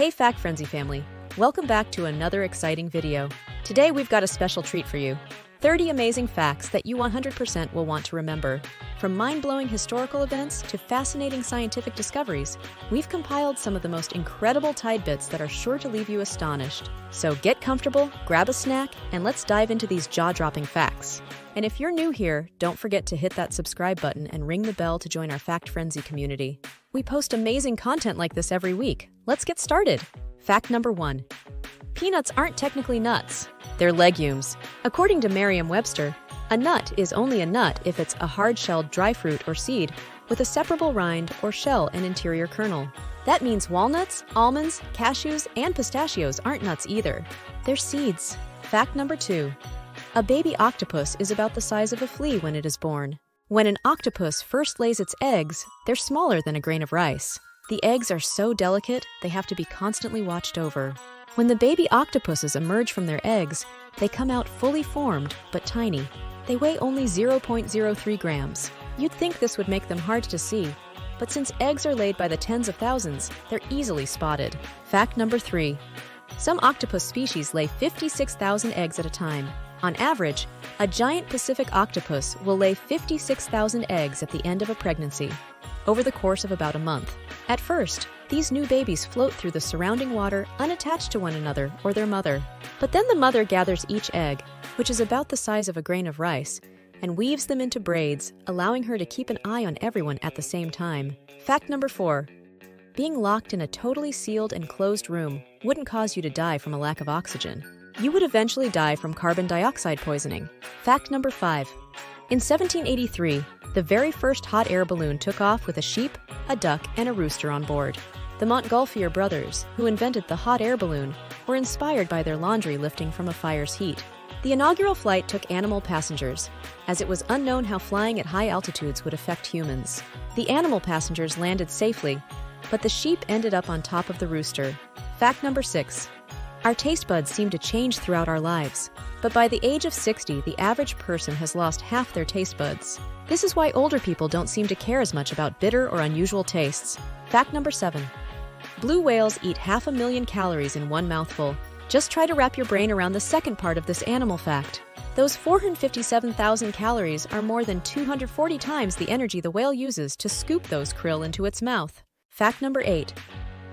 Hey FactFrenzy family, welcome back to another exciting video. Today we've got a special treat for you. 30 amazing facts that you 100% will want to remember. From mind-blowing historical events to fascinating scientific discoveries, we've compiled some of the most incredible tidbits that are sure to leave you astonished. So get comfortable, grab a snack, and let's dive into these jaw-dropping facts. And if you're new here, don't forget to hit that subscribe button and ring the bell to join our FactFrenzy community. We post amazing content like this every week. Let's get started. Fact number 1. Peanuts aren't technically nuts. They're legumes. According to Merriam-Webster, a nut is only a nut if it's a hard-shelled dry fruit or seed with a separable rind or shell and interior kernel. That means walnuts, almonds, cashews, and pistachios aren't nuts either. They're seeds. Fact number 2. A baby octopus is about the size of a flea when it is born. When an octopus first lays its eggs, they're smaller than a grain of rice. The eggs are so delicate, they have to be constantly watched over. When the baby octopuses emerge from their eggs, they come out fully formed, but tiny. They weigh only 0.03 grams. You'd think this would make them hard to see, but since eggs are laid by the tens of thousands, they're easily spotted. Fact number 3. Some octopus species lay 56,000 eggs at a time. On average, a giant Pacific octopus will lay 56,000 eggs at the end of a pregnancy, over the course of about a month. At first, these new babies float through the surrounding water unattached to one another or their mother. But then the mother gathers each egg, which is about the size of a grain of rice, and weaves them into braids, allowing her to keep an eye on everyone at the same time. Fact number 4. Being locked in a totally sealed and closed room wouldn't cause you to die from a lack of oxygen. You would eventually die from carbon dioxide poisoning. Fact number 5. In 1783, the very first hot air balloon took off with a sheep, a duck, and a rooster on board. The Montgolfier brothers, who invented the hot air balloon, were inspired by their laundry lifting from a fire's heat. The inaugural flight took animal passengers, as it was unknown how flying at high altitudes would affect humans. The animal passengers landed safely, but the sheep ended up on top of the rooster. Fact number 6. Our taste buds seem to change throughout our lives, but by the age of 60, the average person has lost half their taste buds. This is why older people don't seem to care as much about bitter or unusual tastes. Fact number 7. Blue whales eat 500,000 calories in one mouthful. Just try to wrap your brain around the second part of this animal fact. Those 457,000 calories are more than 240 times the energy the whale uses to scoop those krill into its mouth. Fact number 8.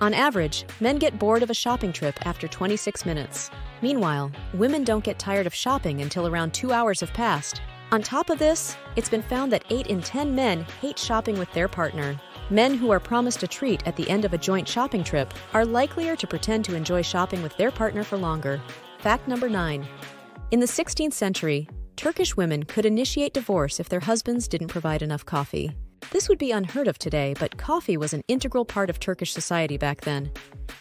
On average, men get bored of a shopping trip after 26 minutes. Meanwhile, women don't get tired of shopping until around 2 hours have passed. On top of this, it's been found that 8 in 10 men hate shopping with their partner. Men who are promised a treat at the end of a joint shopping trip are likelier to pretend to enjoy shopping with their partner for longer. Fact number 9. In the 16th century, Turkish women could initiate divorce if their husbands didn't provide enough coffee. This would be unheard of today, but coffee was an integral part of Turkish society back then.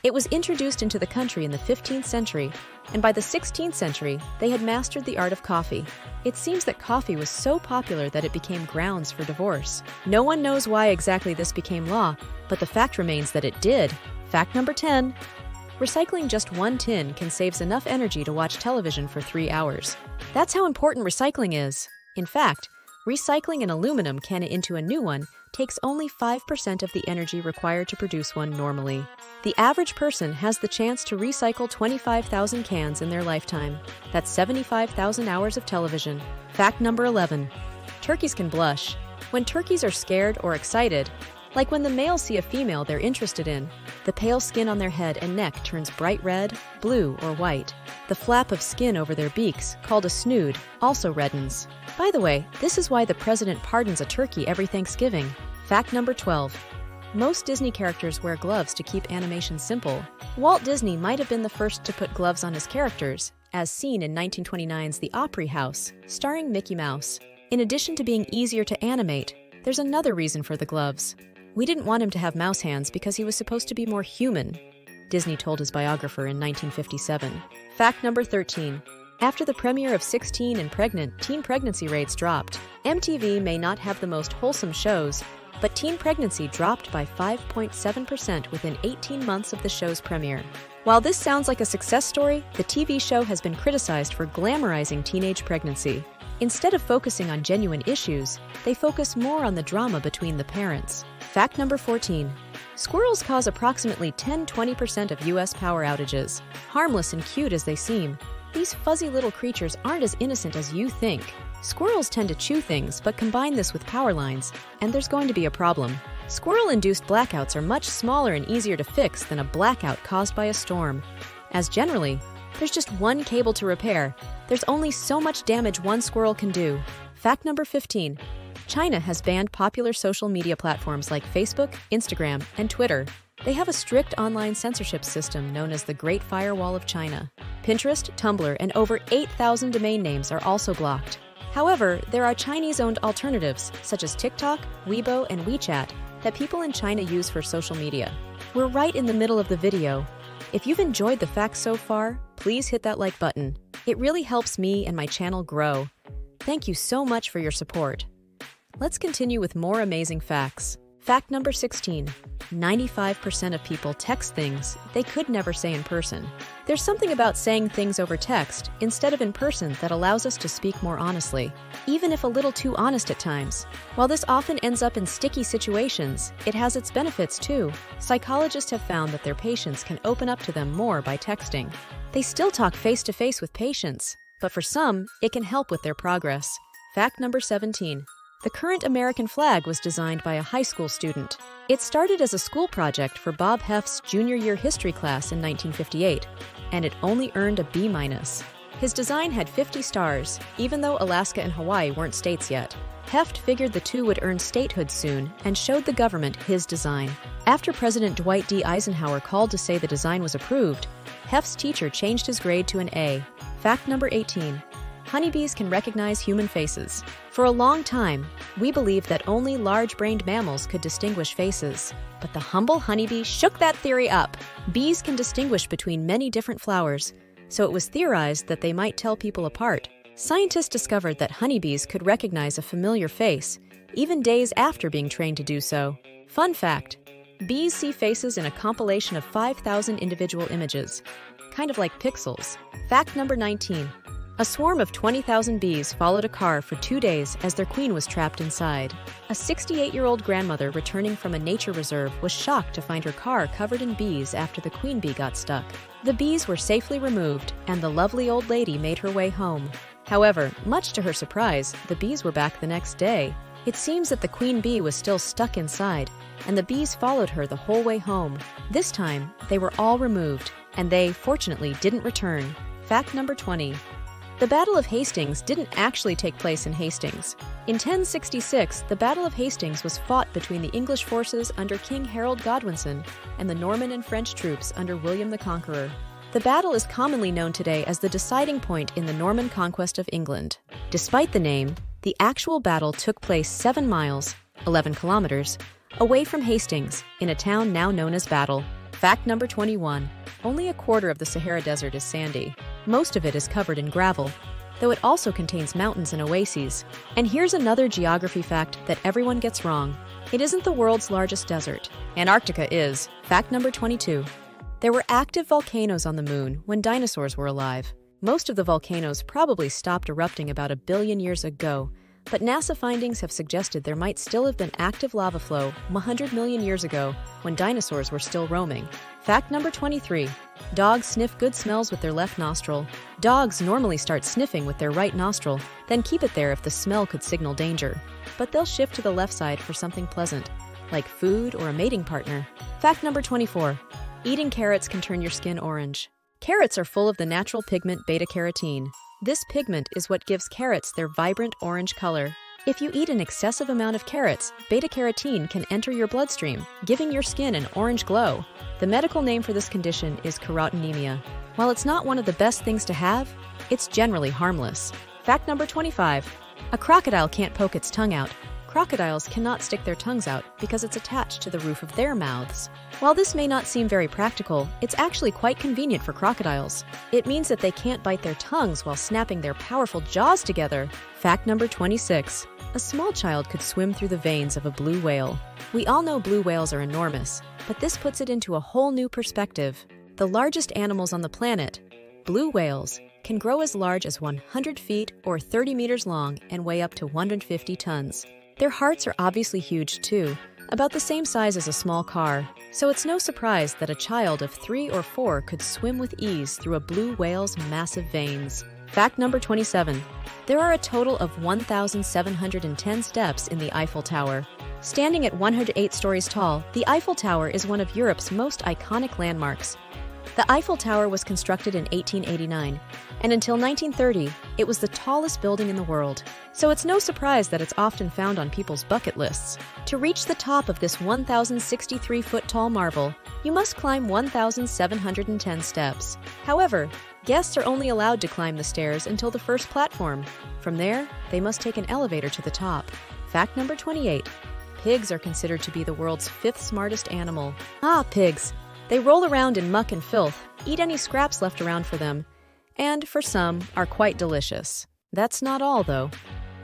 It was introduced into the country in the 15th century, and by the 16th century, they had mastered the art of coffee. It seems that coffee was so popular that it became grounds for divorce. No one knows why exactly this became law, but the fact remains that it did. Fact number 10. Recycling just one tin can save enough energy to watch television for 3 hours. That's how important recycling is. In fact, recycling an aluminum can into a new one takes only 5% of the energy required to produce one normally. The average person has the chance to recycle 25,000 cans in their lifetime. That's 75,000 hours of television. Fact number 11. Turkeys can blush. When turkeys are scared or excited, like when the males see a female they're interested in, the pale skin on their head and neck turns bright red, blue, or white. The flap of skin over their beaks, called a snood, also reddens. By the way, this is why the president pardons a turkey every Thanksgiving. Fact number 12. Most Disney characters wear gloves to keep animation simple. Walt Disney might have been the first to put gloves on his characters, as seen in 1929's The Opry House, starring Mickey Mouse. In addition to being easier to animate, there's another reason for the gloves. We didn't want him to have mouse hands because he was supposed to be more human, Disney told his biographer in 1957. Fact number 13. After the premiere of 16 and Pregnant, teen pregnancy rates dropped. MTV may not have the most wholesome shows, but teen pregnancy dropped by 5.7% within 18 months of the show's premiere. While this sounds like a success story, the TV show has been criticized for glamorizing teenage pregnancy. Instead of focusing on genuine issues, they focus more on the drama between the parents. Fact number 14. Squirrels cause approximately 10–20% of US power outages. Harmless and cute as they seem, these fuzzy little creatures aren't as innocent as you think. Squirrels tend to chew things, but combine this with power lines, and there's going to be a problem. Squirrel-induced blackouts are much smaller and easier to fix than a blackout caused by a storm. As generally, there's just one cable to repair. There's only so much damage one squirrel can do. Fact number 15. China has banned popular social media platforms like Facebook, Instagram, and Twitter. They have a strict online censorship system known as the Great Firewall of China. Pinterest, Tumblr, and over 8,000 domain names are also blocked. However, there are Chinese-owned alternatives, such as TikTok, Weibo, and WeChat, that people in China use for social media. We're right in the middle of the video. If you've enjoyed the facts so far, please hit that like button. It really helps me and my channel grow. Thank you so much for your support. Let's continue with more amazing facts. Fact number 16. 95% of people text things they could never say in person. There's something about saying things over text instead of in person that allows us to speak more honestly, even if a little too honest at times. While this often ends up in sticky situations, it has its benefits too. Psychologists have found that their patients can open up to them more by texting. They still talk face-to-face with patients, but for some, it can help with their progress. Fact number 17. The current American flag was designed by a high school student. It started as a school project for Bob Heft's junior year history class in 1958, and it only earned a B-. His design had 50 stars, even though Alaska and Hawaii weren't states yet. Heft figured the two would earn statehood soon and showed the government his design. After President Dwight D. Eisenhower called to say the design was approved, Heft's teacher changed his grade to an A. Fact number 18. Honeybees can recognize human faces. For a long time, we believed that only large-brained mammals could distinguish faces. But the humble honeybee shook that theory up. Bees can distinguish between many different flowers, so it was theorized that they might tell people apart. Scientists discovered that honeybees could recognize a familiar face, even days after being trained to do so. Fun fact: bees see faces in a compilation of 5,000 individual images, kind of like pixels. Fact number 19. A swarm of 20,000 bees followed a car for 2 days as their queen was trapped inside. A 68-year-old grandmother returning from a nature reserve was shocked to find her car covered in bees after the queen bee got stuck. The bees were safely removed, and the lovely old lady made her way home. However, much to her surprise, the bees were back the next day. It seems that the queen bee was still stuck inside, and the bees followed her the whole way home. This time, they were all removed, and they, fortunately, didn't return. Fact number 20. The Battle of Hastings didn't actually take place in Hastings. In 1066, the Battle of Hastings was fought between the English forces under King Harold Godwinson and the Norman and French troops under William the Conqueror. The battle is commonly known today as the deciding point in the Norman conquest of England. Despite the name, the actual battle took place 7 miles, 11 kilometers, away from Hastings, in a town now known as Battle. Fact number 21. Only a quarter of the Sahara Desert is sandy. Most of it is covered in gravel, though it also contains mountains and oases. And here's another geography fact that everyone gets wrong. It isn't the world's largest desert. Antarctica is. Fact number 22. There were active volcanoes on the moon when dinosaurs were alive. Most of the volcanoes probably stopped erupting about 1 billion years ago, but NASA findings have suggested there might still have been active lava flow 100 million years ago when dinosaurs were still roaming. Fact number 23. Dogs sniff good smells with their left nostril. Dogs normally start sniffing with their right nostril, then keep it there if the smell could signal danger. But they'll shift to the left side for something pleasant, like food or a mating partner. Fact number 24. Eating carrots can turn your skin orange. Carrots are full of the natural pigment beta-carotene. This pigment is what gives carrots their vibrant orange color. If you eat an excessive amount of carrots, beta-carotene can enter your bloodstream, giving your skin an orange glow. The medical name for this condition is carotenemia. While it's not one of the best things to have, it's generally harmless. Fact number 25. A crocodile can't poke its tongue out. Crocodiles cannot stick their tongues out because it's attached to the roof of their mouths. While this may not seem very practical, it's actually quite convenient for crocodiles. It means that they can't bite their tongues while snapping their powerful jaws together. Fact number 26. A small child could swim through the veins of a blue whale. We all know blue whales are enormous, but this puts it into a whole new perspective. The largest animals on the planet, blue whales, can grow as large as 100 feet or 30 meters long and weigh up to 150 tons. Their hearts are obviously huge too, about the same size as a small car, so it's no surprise that a child of 3 or 4 could swim with ease through a blue whale's massive veins. Fact number 27. There are a total of 1,710 steps in the Eiffel Tower. Standing at 108 stories tall, the Eiffel Tower is one of Europe's most iconic landmarks. The Eiffel Tower was constructed in 1889, and until 1930, it was the tallest building in the world. So it's no surprise that it's often found on people's bucket lists. To reach the top of this 1,063-foot-tall marvel, you must climb 1,710 steps. However, guests are only allowed to climb the stairs until the first platform. From there, they must take an elevator to the top. Fact number 28. Pigs are considered to be the world's 5th smartest animal. Pigs. They roll around in muck and filth, eat any scraps left around for them, and, for some, are quite delicious. That's not all, though.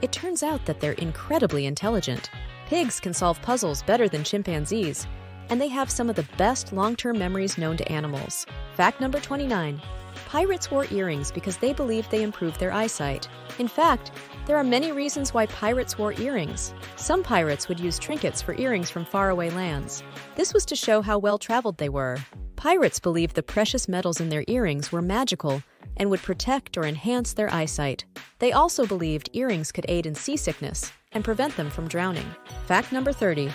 It turns out that they're incredibly intelligent. Pigs can solve puzzles better than chimpanzees, and they have some of the best long-term memories known to animals. Fact number 29. Pirates wore earrings because they believed they improved their eyesight. In fact, there are many reasons why pirates wore earrings. Some pirates would use trinkets for earrings from faraway lands. This was to show how well-traveled they were. Pirates believed the precious metals in their earrings were magical and would protect or enhance their eyesight. They also believed earrings could aid in seasickness and prevent them from drowning. Fact number 30.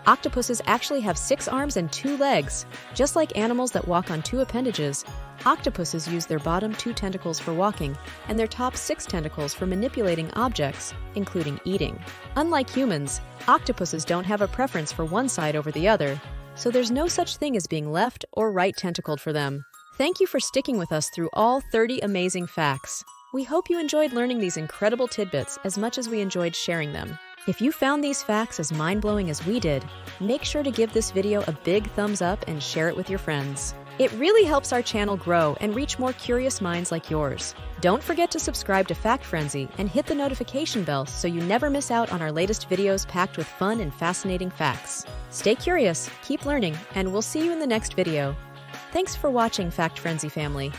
Octopuses actually have 6 arms and 2 legs. Just like animals that walk on 2 appendages, octopuses use their bottom 2 tentacles for walking and their top 6 tentacles for manipulating objects, including eating. Unlike humans, octopuses don't have a preference for one side over the other, so there's no such thing as being left or right-tentacled for them. Thank you for sticking with us through all 30 amazing facts. We hope you enjoyed learning these incredible tidbits as much as we enjoyed sharing them. If you found these facts as mind-blowing as we did, make sure to give this video a big thumbs up and share it with your friends. It really helps our channel grow and reach more curious minds like yours. Don't forget to subscribe to FactFrenzy and hit the notification bell so you never miss out on our latest videos packed with fun and fascinating facts. Stay curious, keep learning, and we'll see you in the next video. Thanks for watching, FactFrenzy family.